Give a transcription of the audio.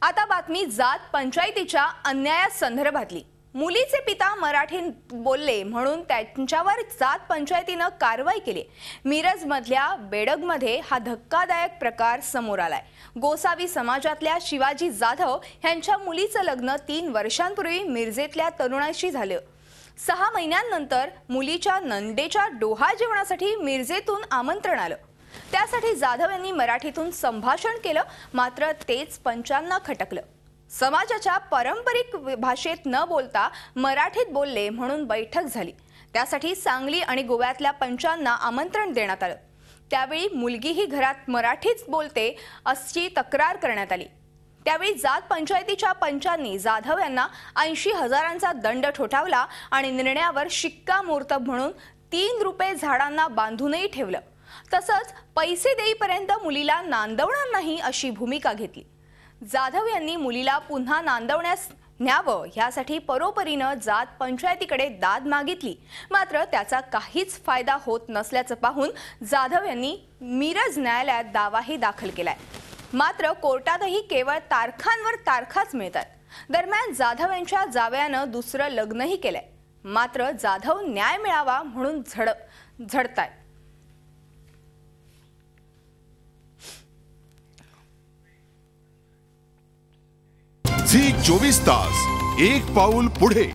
आता बातमी जात पंचायतीच्या अन्यायासंदर्भातली। मुलीचे पिता मराठीत बोलले म्हणून त्यांच्यावर जात पंचायतीने कारवाई केली। मिरज मधल्या बेडगमध्ये हा धक्कादायक प्रकार समोर आलाय। गोसावी समाजातल्या शिवाजी जाधव यांच्या मुलीचं लग्न 3 वर्षांपूर्वी मिरजेतल्या तरुणाशी झालं। 6 महिन्यांनंतर मुलीच्या नंदेच्या डोहा जेवणासाठी मिरजेतून आमंत्रण आलं। त्यासाठी जाधव यांनी मराठीतून संभाषण केलं, मात्र तेच पंचांना खटकलं। समाजाच्या पारंपरिक भाषेत न बोलता मराठीत बोलले म्हणून बैठक झाली। त्यासाठी सांगली आणि गोव्यातल्या पंचांना आमंत्रण देण्यात आलं। त्यावेळी मुलगीही घरात मराठीच बोलते अशी तक्रार करण्यात आली। त्यावेळी जात पंचायतीच्या पंचांनी जाधव यांना 80,000चा दंड ठोठावला आणि निर्णयावर शिक्कामोर्तब म्हणून 3 रुपये झाडांना बांधूनही ठेवलं। तसंच पैसे देईपर्यंत मुलीला नांदवणार नाही अशी भूमिका घेतली। जाधव यांनी मुलीला पुन्हा नांदवण्यास न्यावं यासाठी परोपरीनं जात पंचायतीकडे दाद मागितली, मात्र त्याचा काहीच फायदा होत नसल्याचं पाहून जाधव यांनी मिरज न्यायालयात दावाही दाखल केलाय। मात्र कोर्टातही केवळ तारखांवर तारखाच मिळतात। दरम्यान जाधव यांच्या जावयानं दुसरं लग्नही केलंय, मात्र जाधव न्याय मिळावा म्हणून झडतायत। झी 24 तास एक पाऊल पुढे।